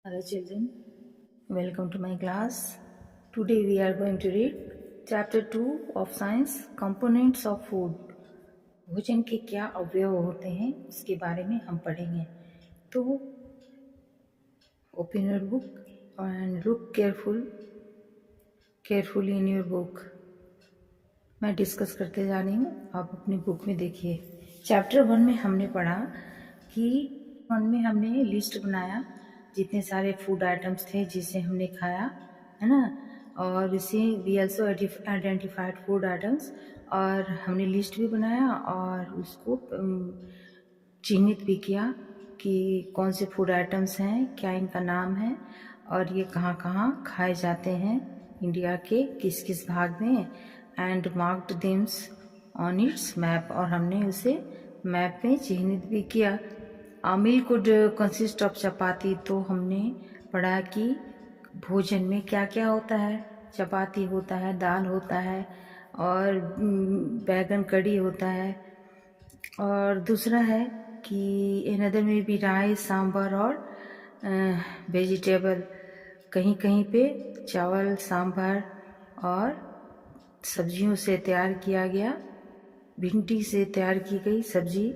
Hello children, welcome to my class. Today we are going to read chapter 2 of science components of food. भोजन के क्या अवयव होते हैं उसके बारे में हम पढ़ेंगे. तो open your book and look carefully in your book. मैं डिस्कस करते जा रही हूँ, आप अपनी बुक में देखिए. चैप्टर 1 में हमने पढ़ा कि 1 में हमने लिस्ट बनाया जितने सारे फूड आइटम्स थे जिसे हमने खाया, है ना. और इसे we also identified food items, और हमने लिस्ट भी बनाया और उसको चिन्हित भी किया कि कौन से फूड आइटम्स हैं, क्या इनका नाम है और ये कहाँ कहाँ खाए जाते हैं, इंडिया के किस किस भाग में, and marked them on its map, और हमने उसे मैप में चिन्हित भी किया. Meal could consist of chapati, तो हमने पढ़ा कि भोजन में क्या क्या होता है. चपाती होता है, दाल होता है और बैगन कड़ी होता है. और दूसरा है कि अनदर में भी राइस, सांभर और वेजिटेबल. कहीं कहीं पे चावल, सांभर और सब्जियों से तैयार किया गया, भिंडी से तैयार की गई सब्जी.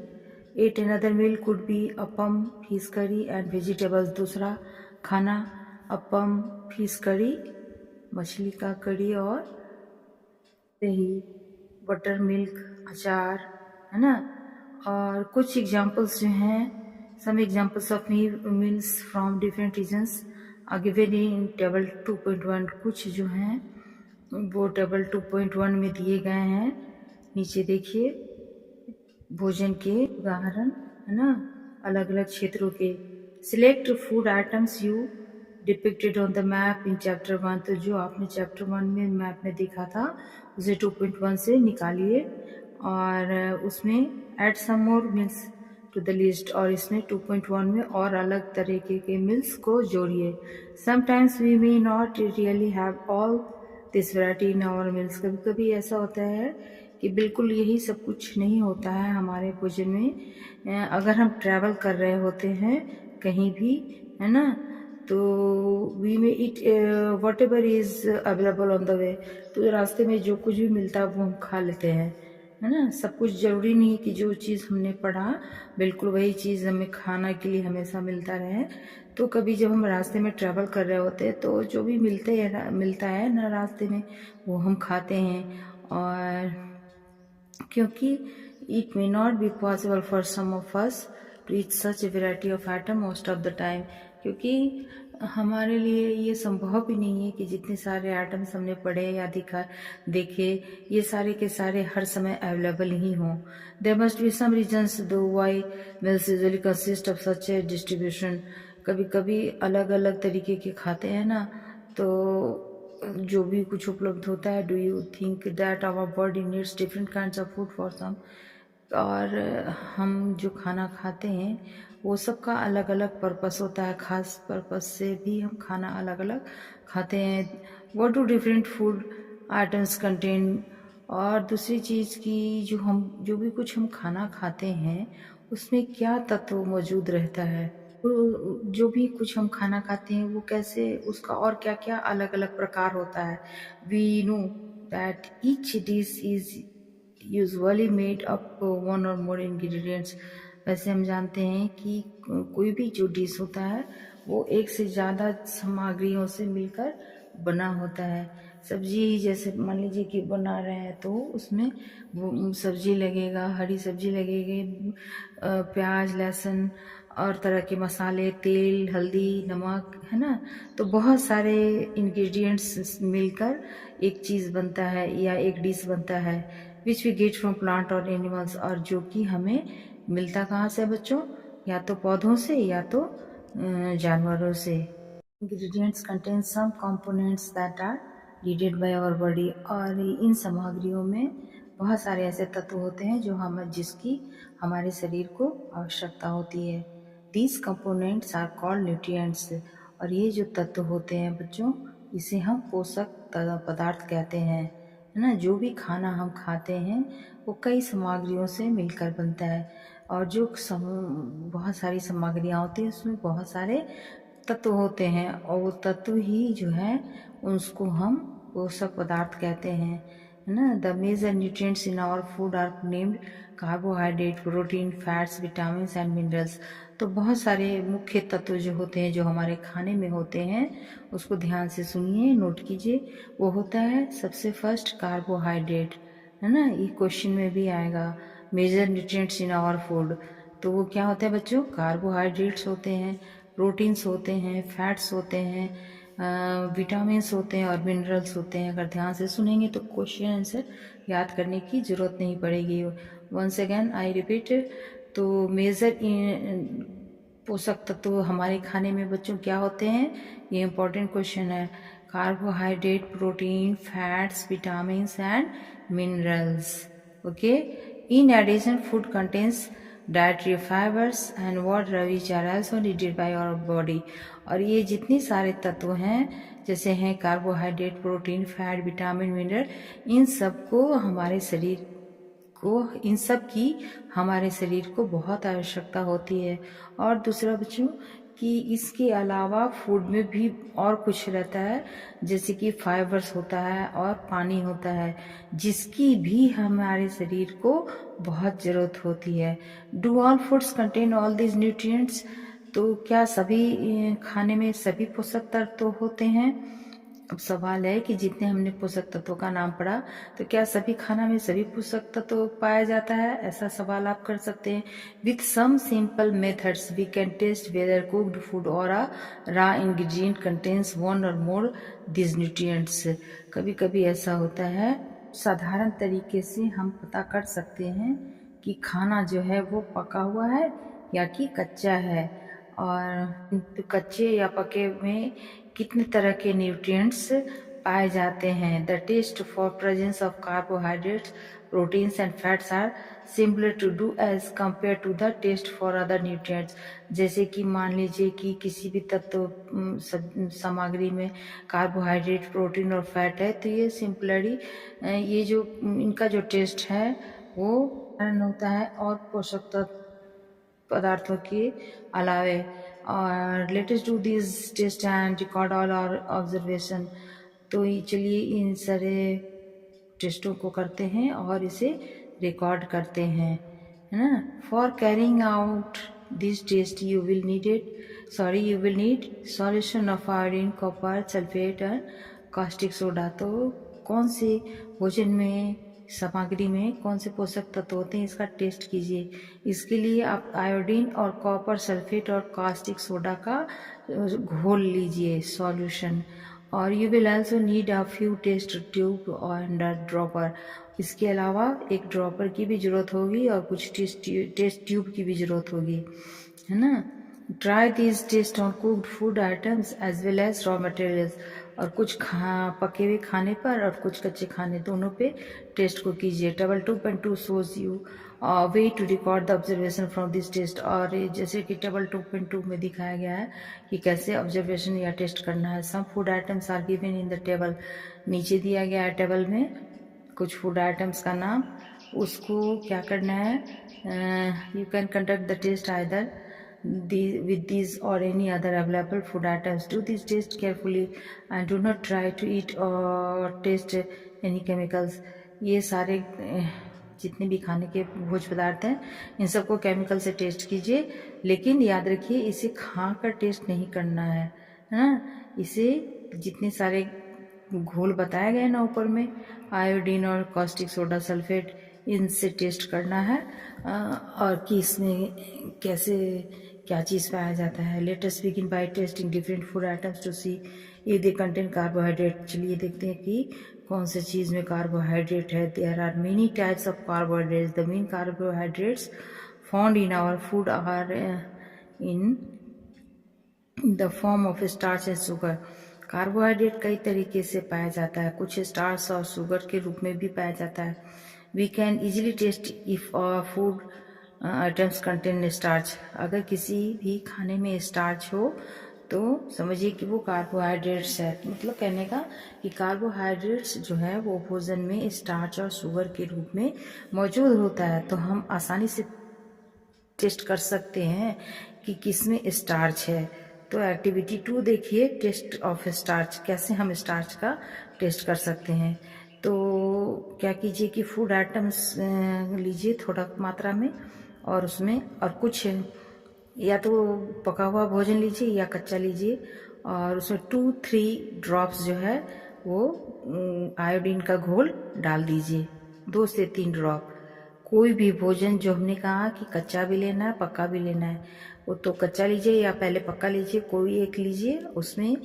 At another meal could be appam, fish curry and vegetables. दूसरा खाना अपम, फिश करी, मछली का कड़ी और दही, बटर मिल्क, अचार, है ना. और कुछ एग्जाम्पल्स जो हैं, some examples of meals from different regions are given in table 2.1. कुछ जो हैं वो टेबल 2.1 में दिए गए हैं. नीचे देखिए भोजन के उदाहरण, है ना, अलग अलग क्षेत्रों के. Select food items you depicted on the map in chapter 1. तो जो आपने चैप्टर 1 में मैप में देखा था उसे 2.1 से निकालिए और उसमें add some more meals to the list, और इसमें 2.1 में और अलग तरीके के मील्स को जोड़िए. Sometimes we may not really have all this variety in our meals. कभी कभी ऐसा होता है कि बिल्कुल यही सब कुछ नहीं होता है हमारे भोजन में. अगर हम ट्रैवल कर रहे होते हैं कहीं भी, है ना, तो वी में it what ever is available on the way. तो रास्ते में जो कुछ भी मिलता है वो हम खा लेते हैं, है ना. सब कुछ जरूरी नहीं कि जो चीज़ हमने पढ़ा बिल्कुल वही चीज़ हमें खाना के लिए हमेशा मिलता रहे. तो कभी जब हम रास्ते में ट्रैवल कर रहे होते हैं तो जो भी मिलता है ना रास्ते में वो हम खाते हैं. और क्योंकि it may not be possible for some of us to eat such a variety of item most of the time. क्योंकि हमारे लिए ये संभव भी नहीं है कि जितने सारे आइटम्स हमने पढ़े या देखे ये सारे के सारे हर समय अवेलेबल ही हों. There must be some reasons though why meals usually consist of such a distribution. कभी कभी अलग अलग तरीके के खाते हैं ना, तो जो भी कुछ उपलब्ध होता है. Do you think that our body needs different kinds of food for some. और हम जो खाना खाते हैं वो सबका अलग अलग पर्पस होता है, खास पर्पस से भी हम खाना अलग अलग खाते हैं. What do different food items contain. और दूसरी चीज़ की जो भी कुछ हम खाना खाते हैं उसमें क्या तत्व मौजूद रहता है. तो जो भी कुछ हम खाना खाते हैं वो कैसे, उसका और क्या क्या अलग अलग प्रकार होता है. We know that each dish is usually made up one or more ingredients. वैसे हम जानते हैं कि कोई भी जो डिश होता है वो एक से ज़्यादा सामग्रियों से मिलकर बना होता है. सब्जी जैसे मान लीजिए कि बना रहे हैं तो उसमें वो सब्जी लगेगा, हरी सब्जी लगेगी, प्याज, लहसुन और तरह के मसाले, तेल, हल्दी, नमक, है ना. तो बहुत सारे इंग्रेडिएंट्स मिलकर एक चीज़ बनता है या एक डिश बनता है. Which we get from plant or animals. और जो कि हमें मिलता कहाँ से बच्चों, या तो पौधों से या तो जानवरों से. Ingredients contain some components that are needed by our body. और इन सामग्रियों में बहुत सारे ऐसे तत्व होते हैं जो जिसकी हमारे शरीर को आवश्यकता होती है. These components are called nutrients. और ये जो तत्व होते हैं बच्चों इसे हम पोषक पदार्थ कहते हैं, है ना. जो भी खाना हम खाते हैं वो कई सामग्रियों से मिलकर बनता है. और जो बहुत सारी सामग्रियाँ होती हैं उसमें बहुत सारे तत्व होते हैं और वो तत्व ही जो है उसको हम पोषक पदार्थ कहते हैं, है ना। The major nutrients in our food are named carbohydrate, protein, fats, vitamin and minerals. तो बहुत सारे मुख्य तत्व जो होते हैं जो हमारे खाने में होते हैं उसको ध्यान से सुनिए, नोट कीजिए। वो होता है सबसे फर्स्ट कार्बोहाइड्रेट, है ना। ये क्वेश्चन में भी आएगा, major nutrients in our food. तो वो क्या होता है बच्चों? कार्बोहाइड्रेट्स होते हैं, प्रोटीन्स होते हैं, फैट्स होते हैं, विटामिन्स होते हैं और मिनरल्स होते हैं। अगर ध्यान से सुनेंगे तो क्वेश्चन आंसर याद करने की जरूरत नहीं पड़ेगी। वंस अगेन आई रिपीट, तो मेजर पोषक तत्व हमारे खाने में बच्चों क्या होते हैं? ये इंपॉर्टेंट क्वेश्चन है। Carbohydrate, protein, fats, vitamins and minerals. Okay. In addition food contains dietary fibres and water which are also needed by our body. और ये जितने सारे तत्व हैं जैसे हैं carbohydrate, protein, fat, vitamin, mineral, इन सब की हमारे शरीर को बहुत आवश्यकता होती है। और दूसरा बच्चों कि इसके अलावा फूड में भी और कुछ रहता है, जैसे कि फाइबर्स होता है और पानी होता है, जिसकी भी हमारे शरीर को बहुत ज़रूरत होती है। Do all foods contain all these nutrients? तो क्या सभी खाने में सभी पोषक तत्व होते हैं? अब सवाल है कि जितने हमने पोषक तत्वों का नाम पढ़ा तो क्या सभी खाना में सभी पोषक तत्व पाया जाता है? ऐसा सवाल आप कर सकते हैं। With some simple methods we can test whether cooked food or a raw ingredient contains one or more this nutrients. कभी कभी ऐसा होता है, साधारण तरीके से हम पता कर सकते हैं कि खाना जो है वो पका हुआ है या कि कच्चा है, और कच्चे या पके में कितने तरह के न्यूट्रिएंट्स पाए जाते हैं। The test for presence of carbohydrates, proteins and fats are similar to do as compare to the test for other nutrients. जैसे कि मान लीजिए कि किसी भी तत्व सामग्री में कार्बोहाइड्रेट, प्रोटीन और फैट है तो ये सिमिलरली ये जो इनका जो टेस्ट है वो होता है और पोषक तत्व पदार्थों के अलावे। और latest do this test and record all our observation. तो चलिए इन सारे टेस्टों को करते हैं और इसे रिकॉर्ड करते हैं, है ना। For carrying out this test you will need solution of iodine, copper, sulphate and caustic soda. तो कौन से भोजन में सामग्री में कौन से पोषक तत्व होते हैं इसका टेस्ट कीजिए। इसके लिए आप आयोडीन और कॉपर, सल्फेट और कास्टिक सोडा का घोल लीजिए, सॉल्यूशन। और you will also need a few test tube and a dropper. इसके अलावा एक ड्रॉपर की भी जरूरत होगी और कुछ टेस्ट ट्यूब की भी जरूरत होगी, है ना। Try this test on cooked food items as well as raw materials. और कुछ पके हुए खाने पर और कुछ कच्चे खाने दोनों पे टेस्ट को कीजिए। Table 2.2 shows you way to record the observation from this test. और जैसे कि टेबल 2.2 में दिखाया गया है कि कैसे ऑब्जर्वेशन या टेस्ट करना है। Some food items are given in the table. नीचे दिया गया है टेबल में कुछ फूड आइटम्स का नाम, उसको क्या करना है, you can conduct the test either with these or any other available food items. Do this test carefully and do not try to eat or taste any chemicals. ये सारे जितने भी खाने के भोज्य पदार्थ हैं इन सबको केमिकल से टेस्ट कीजिए, लेकिन याद रखिए इसे खा कर टेस्ट नहीं करना है ना। इसे जितने सारे घोल बताए गए ना ऊपर में, आयोडीन और कॉस्टिक सोडा, सल्फेट, इनसे टेस्ट करना है और कि इसमें कैसे क्या चीज़ पाया जाता है। Let us begin by testing different food items to see if they contain carbohydrate. चलिए देखते हैं कि कौन से चीज़ में कार्बोहाइड्रेट है। There are many types of carbohydrates. The main carbohydrates found in our food are in the form of starch and sugar. Carbohydrate कई तरीके से पाया जाता है, कुछ स्टार्च और शुगर के रूप में भी पाया जाता है। We can easily test if food items contain starch. अगर किसी भी खाने में स्टार्च हो तो समझिए कि वो कार्बोहाइड्रेट्स है। मतलब कहने का कि कार्बोहाइड्रेट्स जो है वो भोजन में स्टार्च और शुगर के रूप में मौजूद होता है। तो हम आसानी से टेस्ट कर सकते हैं कि किस में स्टार्च है। तो एक्टिविटी 2 देखिए, टेस्ट ऑफ स्टार्च, कैसे हम स्टार्च का टेस्ट कर सकते हैं। तो क्या कीजिए कि फूड आइटम्स लीजिए थोड़ा मात्रा में, और उसमें और कुछ या तो पका हुआ भोजन लीजिए या कच्चा लीजिए, और उसमें 2-3 ड्रॉप्स जो है वो आयोडीन का घोल डाल दीजिए, 2 से 3 ड्रॉप। कोई भी भोजन जो हमने कहा कि कच्चा भी लेना है पक्का भी लेना है, वो तो कच्चा लीजिए या पहले पक्का लीजिए, कोई एक लीजिए, उसमें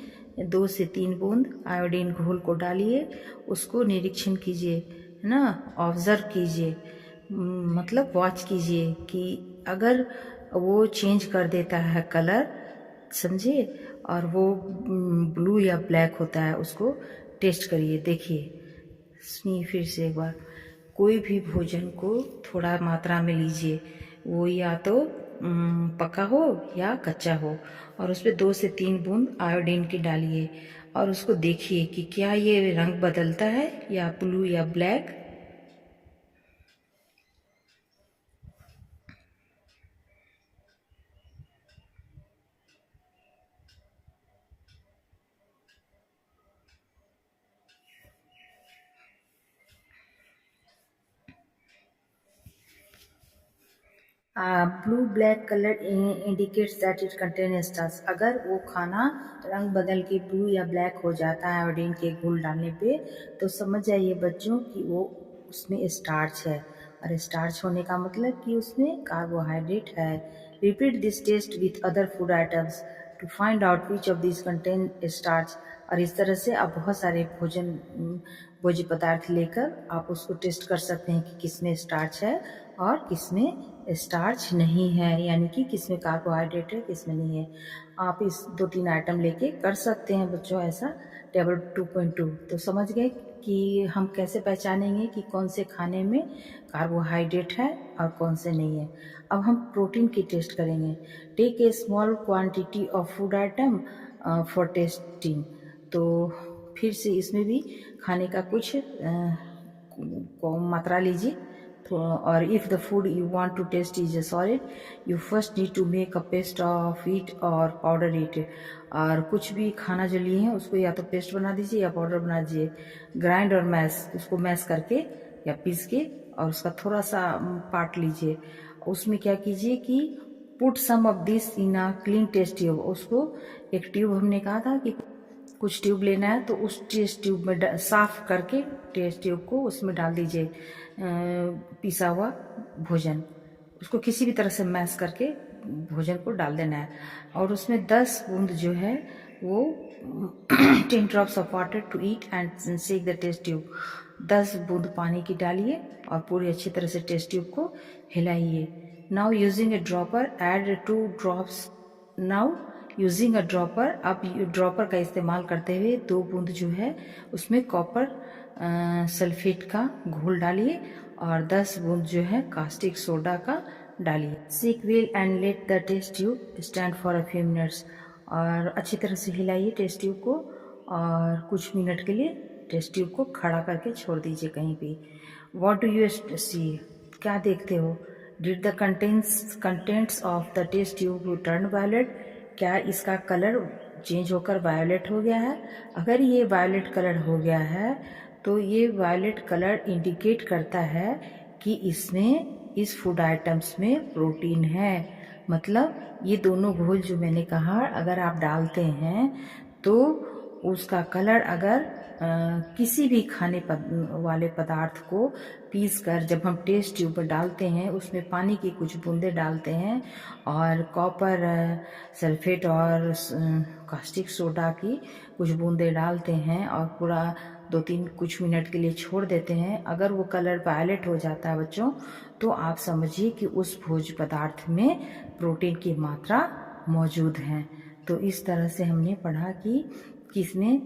2 से 3 बूंद आयोडीन घोल को डालिए, उसको निरीक्षण कीजिए, है ना, ऑब्जर्व कीजिए, मतलब वॉच कीजिए कि अगर वो चेंज कर देता है कलर, समझे, और वो ब्लू या ब्लैक होता है, उसको टेस्ट करिए, देखिए। सुनिए फिर से एक बार, कोई भी भोजन को थोड़ा मात्रा में लीजिए, वो या तो पका हो या कच्चा हो, और उस पर 2 से 3 बूंद आयोडीन की डालिए, और उसको देखिए कि क्या ये रंग बदलता है या ब्लू या black. Blue black colour indicates that it contain starch. अगर वो खाना रंग बदल के ब्लू या ब्लैक हो जाता है आयोडीन के घोल डालने पे, तो समझ जाइए बच्चों कि वो उसमें स्टार्च है, और स्टार्च होने का मतलब कि उसमें कार्बोहाइड्रेट है। Repeat this test with other food items to find out which of this contain starch. और इस तरह से आप बहुत सारे भोज्य पदार्थ लेकर आप उसको टेस्ट कर सकते हैं कि किसमें स्टार्च है और किसमें स्टार्च नहीं है, यानी कि किसमें कार्बोहाइड्रेट है किसमें नहीं है। आप इस 2-3 आइटम लेके कर सकते हैं बच्चों ऐसा। टेबल 2.2 तो समझ गए कि हम कैसे पहचानेंगे कि कौन से खाने में कार्बोहाइड्रेट है और कौन से नहीं है। अब हम प्रोटीन की टेस्ट करेंगे। Take a small quantity of food item for testing. तो फिर से इसमें भी खाने का कुछ मात्रा लीजिए। और if the food you want to test is solid, you first need to make a paste of it or powder it. और कुछ भी खाना जो लिए हैं उसको या तो पेस्ट बना दीजिए या पाउडर बना दीजिए। ग्राइंड और मैश, उसको मैश करके या पीस के, और उसका थोड़ा सा पार्ट लीजिए। उसमें क्या कीजिए कि put some of this in a clean test tube. उसको एक ट्यूब, हमने कहा था कि कुछ ट्यूब लेना है, तो उस टेस्ट ट्यूब में साफ करके टेस्ट ट्यूब को उसमें डाल दीजिए पिसा हुआ भोजन। उसको किसी भी तरह से मैश करके भोजन को डाल देना है, और उसमें 10 बूंद जो है वो 10 drops of water to it and shake the test tube. 10 बूंद पानी की डालिए और पूरी अच्छी तरह से टेस्ट ट्यूब को हिलाइए। Now using a dropper add 2 drops. Now using a dropper, अब ड्रॉपर का इस्तेमाल करते हुए 2 बूंद जो है उसमें कॉपर सल्फेट का घोल डालिए, और 10 बूंद जो है कास्टिक सोडा का डालिए। Shake well and let the test tube stand for a few minutes. और अच्छी तरह से हिलाइए टेस्ट ट्यूब को, और कुछ मिनट के लिए टेस्ट ट्यूब को खड़ा करके छोड़ दीजिए कहीं पे। व्हाट डू यू सी, क्या देखते हो? Did the contents of the test tube turn violet? क्या इसका कलर चेंज होकर वायलेट हो गया है? अगर ये वायलेट कलर हो गया है तो ये वायलेट कलर इंडिकेट करता है कि इसमें, इस फूड आइटम्स में प्रोटीन है। मतलब ये दोनों घोल जो मैंने कहा अगर आप डालते हैं तो उसका कलर, अगर किसी भी खाने वाले पदार्थ को पीस कर जब हम टेस्ट ट्यूब में डालते हैं, उसमें पानी की कुछ बूंदे डालते हैं और कॉपर सल्फेट और कास्टिक सोडा की कुछ बूंदे डालते हैं, और पूरा 2-3 कुछ मिनट के लिए छोड़ देते हैं, अगर वो कलर वायलेट हो जाता है बच्चों, तो आप समझिए कि उस भोज्य पदार्थ में प्रोटीन की मात्रा मौजूद है। तो इस तरह से हमने पढ़ा कि किसमें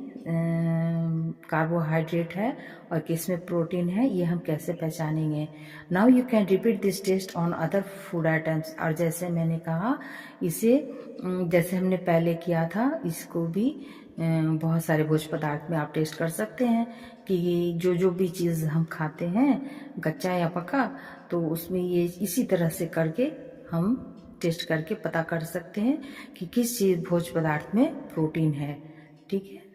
कार्बोहाइड्रेट है और किसमें प्रोटीन है, ये हम कैसे पहचानेंगे। Now you can repeat this test on other food items. और जैसे मैंने कहा, इसे जैसे हमने पहले किया था, इसको भी बहुत सारे भोज्य पदार्थ में आप टेस्ट कर सकते हैं कि जो जो भी चीज़ हम खाते हैं, कच्चा या पका, तो उसमें ये इसी तरह से करके हम टेस्ट करके पता कर सकते हैं कि किस चीज़ भोज्य पदार्थ में प्रोटीन है। ठीक है।